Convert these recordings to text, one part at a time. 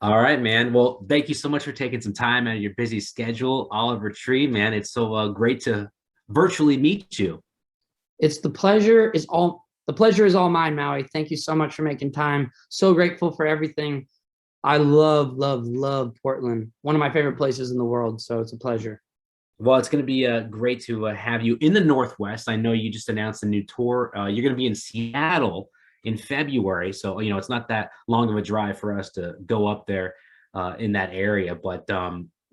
All right, man. Well, thank you so much for taking some time out of your busy schedule, Oliver Tree, man. It's so great to virtually meet you. It's the pleasure is all mine, Maui. Thank you so much for making time. So grateful for everything. I love, love, love Portland. One of my favorite places in the world. So it's a pleasure. Well, it's going to be great to have you in the Northwest. I know you just announced a new tour. You're going to be in Seattle in February. So, it's not that long of a drive for us to go up there in that area. But,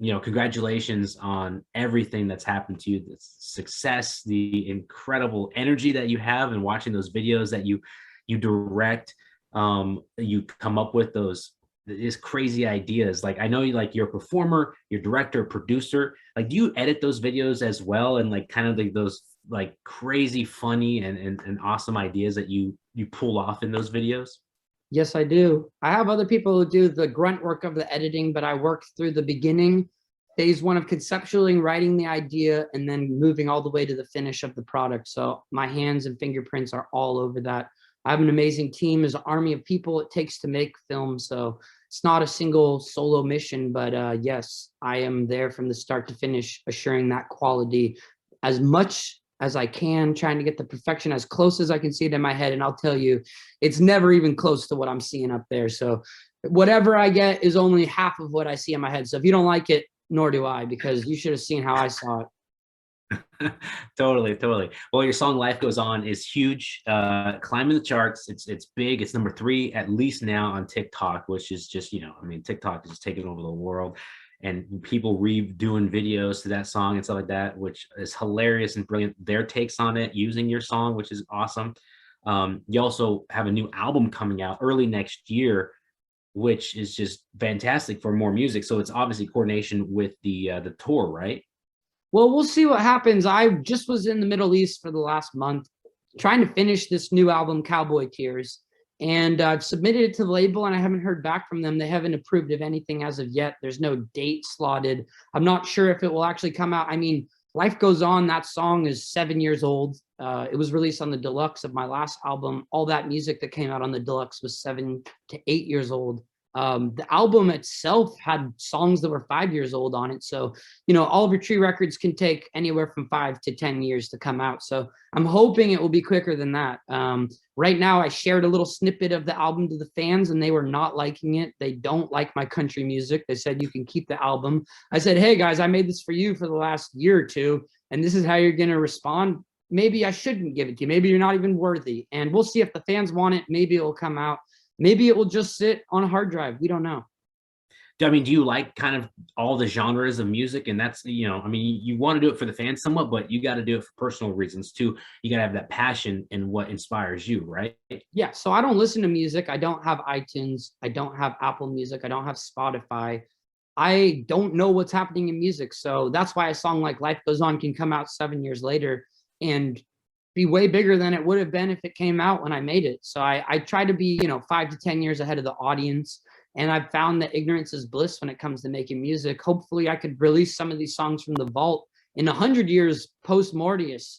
congratulations on everything that's happened to you, the success, the incredible energy that you have, and watching those videos that you direct. You come up with these crazy ideas. Like I know you're a performer, you're director, producer. Like, do you edit those videos as well, and like kind of like those like crazy funny and awesome ideas that you pull off in those videos? Yes, I do. I have other people who do the grunt work of the editing, but I work through the beginning, phase one of conceptually writing the idea, and then moving all the way to the finish of the product. So my hands and fingerprints are all over that. I have an amazing team. There's an army of people it takes to make film. So it's not a single solo mission, but yes, I am there from the start to finish, assuring that quality as much as I can, trying to get the perfection as close as I can see it in my head. And I'll tell you, it's never even close to what I'm seeing up there. So whatever I get is only half of what I see in my head. So if you don't like it, nor do I, because you should have seen how I saw it. Totally. Well, your song "Life Goes On" is huge, climbing the charts. It's big. It's number 3 at least now on TikTok, which is just TikTok is just taking over the world, and people redoing videos to that song and stuff like that, which is hilarious and brilliant. Their takes on it using your song, which is awesome. You also have a new album coming out early next year, which is just fantastic for more music. So it's obviously coordination with the tour, right? Well, we'll see what happens. I just was in the Middle East for the last month trying to finish this new album, Cowboy Tears. And I've submitted it to the label and I haven't heard back from them. They haven't approved of anything as of yet. There's no date slotted. I'm not sure if it will actually come out. I mean, Life Goes On, that song is 7 years old. It was released on the deluxe of my last album. All that music that came out on the deluxe was 7 to 8 years old. The album itself had songs that were 5 years old on it. So, Oliver Tree records can take anywhere from 5 to 10 years to come out. So I'm hoping it will be quicker than that. Right now, I shared a little snippet of the album to the fans and they were not liking it. They don't like my country music. They said, you can keep the album. I said, hey guys, I made this for you for the last year or two, and this is how you're going to respond. Maybe I shouldn't give it to you. Maybe you're not even worthy. And we'll see if the fans want it. Maybe it will come out. Maybe it will just sit on a hard drive. We don't know. I mean, do you like kind of all the genres of music? And that's, you want to do it for the fans somewhat, but you got to do it for personal reasons too. You got to have that passion in what inspires you, right? Yeah. So I don't listen to music. I don't have iTunes. I don't have Apple Music. I don't have Spotify. I don't know what's happening in music. So that's why a song like Life Goes On can come out 7 years later and be way bigger than it would have been if it came out when I made it. So I try to be, 5 to 10 years ahead of the audience. And I've found that ignorance is bliss when it comes to making music. Hopefully I could release some of these songs from the vault in 100 years post Mortius,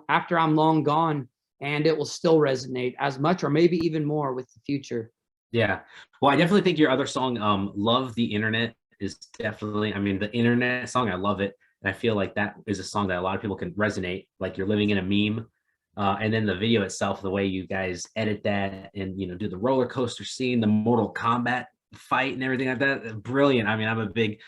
after I'm long gone, and it will still resonate as much or maybe even more with the future. Yeah. Well, I definitely think your other song, Love the Internet, is definitely, the internet song, I love it. And I feel like that is a song that a lot of people can resonate, like you're living in a meme. And then the video itself, the way you guys edit that and, do the roller coaster scene, the Mortal Kombat fight and everything like that, brilliant. I mean, I'm a big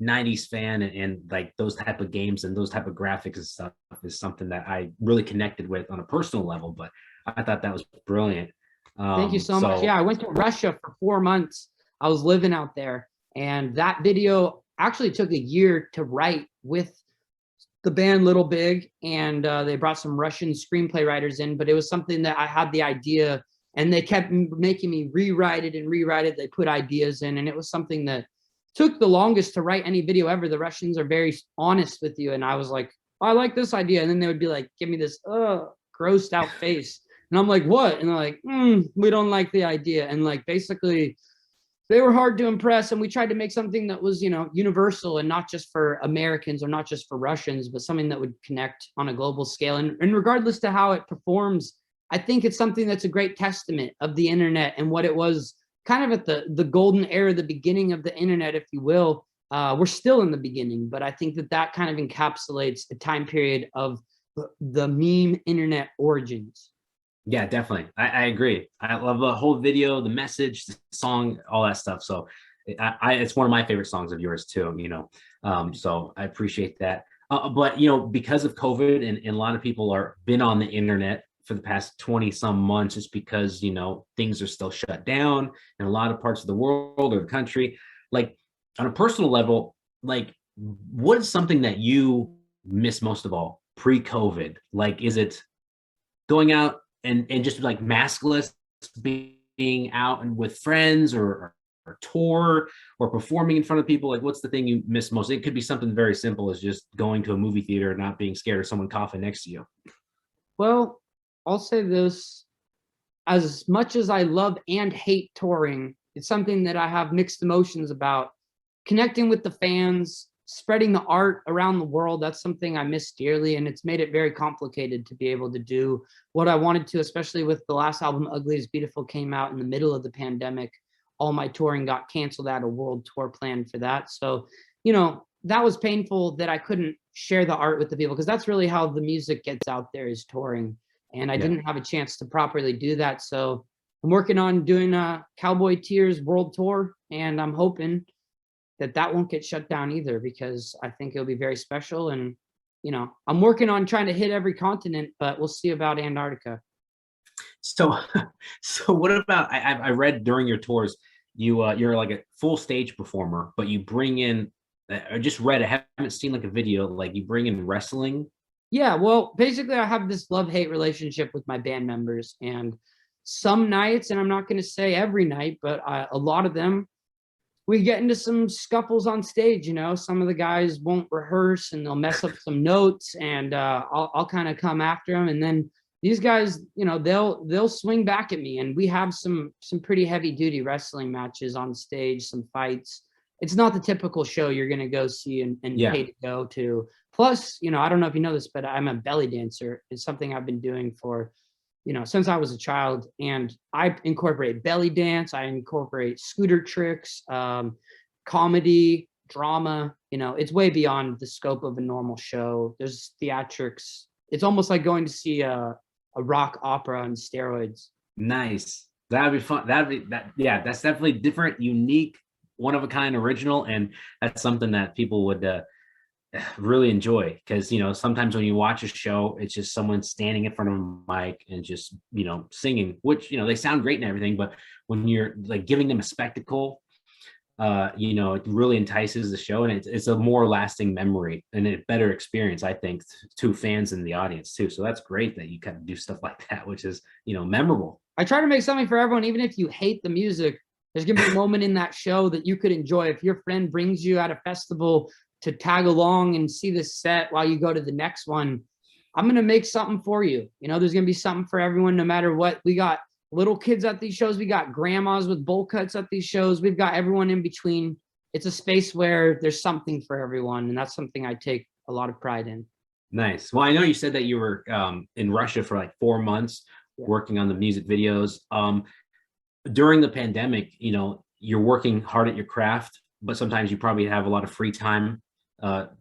90s fan, and like those type of games and those type of graphics and stuff is something that I really connected with on a personal level, but I thought that was brilliant. Thank you so much. So Yeah, I went to Russia for 4 months. I was living out there, and that video actually took a year to write with the band Little Big, and they brought some Russian screenplay writers in, but it was something that I had the idea, and they kept making me rewrite it and rewrite it. They put ideas in, and it was something that took the longest to write any video ever. The Russians are very honest with you, and I was like, oh, I like this idea, and then they would be like, give me this grossed out face, and I'm like, what? And they're like, we don't like the idea, and like basically they were hard to impress, and we tried to make something that was, universal and not just for Americans or not just for Russians, but something that would connect on a global scale. And regardless to how it performs, I think it's something that's a great testament of the internet and what it was kind of at the golden era, the beginning of the internet, if you will. We're still in the beginning, but I think that that kind of encapsulates a time period of the meme internet origins. Yeah, definitely. I agree. I love the whole video, the message, the song, all that stuff. So it's one of my favorite songs of yours too, so I appreciate that. But because of COVID and a lot of people are been on the internet for the past 20 some months, just because, things are still shut down in a lot of parts of the world or the country. Like on a personal level, like what is something that you miss most of all pre-COVID? Like, is it going out and just like maskless, being out and with friends, or tour, or performing in front of people? Like, what's the thing you miss most? It could be something very simple as just going to a movie theater and not being scared of someone coughing next to you. Well, I'll say this: as much as I love and hate touring, it's something that I have mixed emotions about. Connecting with the fans, spreading the art around the world, that's something I miss dearly, and it's made it very complicated to be able to do what I wanted to, especially with the last album, Ugly is Beautiful, came out in the middle of the pandemic. All my touring got canceled. I had a world tour planned for that. So, that was painful that I couldn't share the art with the people, because that's really how the music gets out there, is touring. And I didn't have a chance to properly do that. So I'm working on doing a Cowboy Tears world tour, and I'm hoping that that won't get shut down either, because I think it'll be very special. And, I'm working on trying to hit every continent, but we'll see about Antarctica. So, so what about? I read during your tours, you're like a full stage performer, but you bring in. I just read. I haven't seen like a video. Like you bring in wrestling. Yeah, well, basically, I have this love-hate relationship with my band members, and some nights, and I'm not going to say every night, but a lot of them, we get into some scuffles on stage. Some of the guys won't rehearse, and they'll mess up some notes, and I'll kind of come after them, and then these guys, they'll swing back at me, and we have some pretty heavy-duty wrestling matches on stage, some fights. It's not the typical show you're going to go see and pay to go to. Plus, I don't know if you know this, but I'm a belly dancer. It's something I've been doing for, since I was a child. And I incorporate belly dance. I incorporate scooter tricks, comedy, drama. It's way beyond the scope of a normal show. There's theatrics. It's almost like going to see a rock opera on steroids. Nice. That'd be fun. That'd be that. Yeah, that's definitely different, unique, one of a kind, original, and that's something that people would really enjoy, because sometimes when you watch a show, it's just someone standing in front of a mic and just singing, which they sound great and everything, but when you're like giving them a spectacle, it really entices the show, and it's a more lasting memory and a better experience, I think, to fans in the audience too. So that's great that you kind of do stuff like that, which is memorable. I try to make something for everyone, even if you hate the music. There's gonna be a moment in that show that you could enjoy. If your friend brings you at a festival to tag along and see this set while you go to the next one, I'm gonna make something for you. There's gonna be something for everyone, no matter what. We got little kids at these shows. We got grandmas with bowl cuts at these shows. We've got everyone in between. It's a space where there's something for everyone, and that's something I take a lot of pride in. Nice. Well, I know you said that you were in Russia for like 4 months working on the music videos. During the pandemic, you're working hard at your craft, but sometimes you probably have a lot of free time,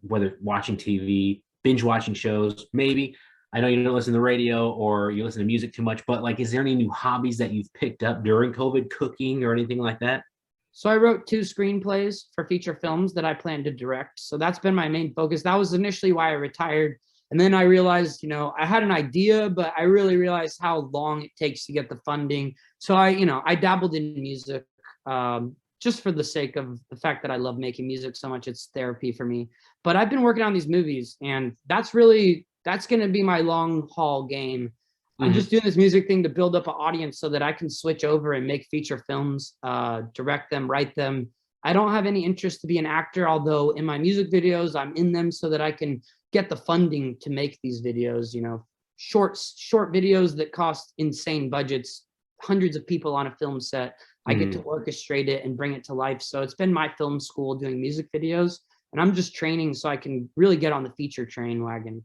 whether watching TV, binge watching shows, maybe. I know you don't listen to the radio or you listen to music too much, but like, is there any new hobbies that you've picked up during COVID, cooking or anything like that? So I wrote 2 screenplays for feature films that I plan to direct. So that's been my main focus. That was initially why I retired. And then I realized, I had an idea, but I really realized how long it takes to get the funding. So I dabbled in music, just for the sake of the fact that I love making music so much. It's therapy for me. But I've been working on these movies, and that's going to be my long haul game. I'm just doing this music thing to build up an audience so that I can switch over and make feature films, direct them, write them. I don't have any interest to be an actor, although in my music videos, I'm in them so that I can get the funding to make these videos, short videos that cost insane budgets, hundreds of people on a film set. I get to orchestrate it and bring it to life. So it's been my film school doing music videos, and I'm just training so I can really get on the feature train wagon.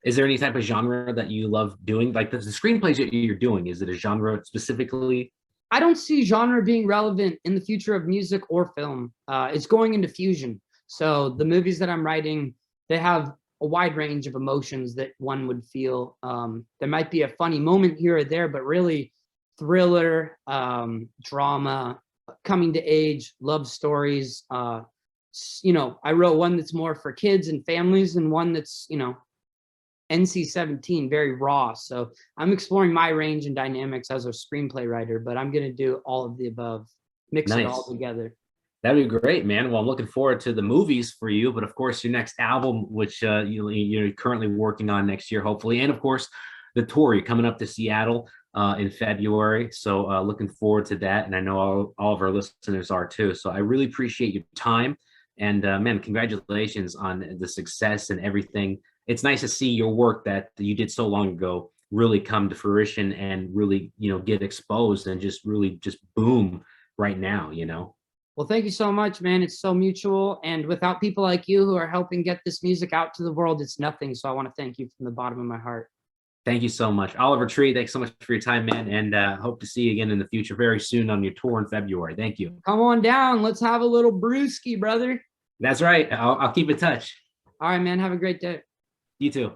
Is there any type of genre that you love doing? Like the screenplays that you're doing, is it a genre specifically? I don't see genre being relevant in the future of music or film. It's going into fusion. So the movies that I'm writing, they have a wide range of emotions that one would feel. There might be a funny moment here or there, but really thriller, drama, coming to age, love stories. I wrote one that's more for kids and families, and one that's, NC-17, very raw. So I'm exploring my range and dynamics as a screenplay writer, but I'm going to do all of the above, mix it all Nice. together. That'd be great, man. Well, I'm looking forward to the movies for you, but of course, your next album, which you're currently working on next year, hopefully, and of course, the tour. You're coming up to Seattle in February, so looking forward to that. And I know all of our listeners are too. So I really appreciate your time, and man, congratulations on the success and everything. It's nice to see your work that you did so long ago really come to fruition and really, get exposed and just really just boom right now. Well, thank you so much, man. It's so mutual. And without people like you who are helping get this music out to the world, it's nothing. So I want to thank you from the bottom of my heart. Thank you so much, Oliver Tree. Thanks so much for your time, man, and hope to see you again in the future very soon on your tour in February. Thank you. Come on down. Let's have a little brewski, brother. That's right. I'll keep in touch. All right, man. Have a great day. You too.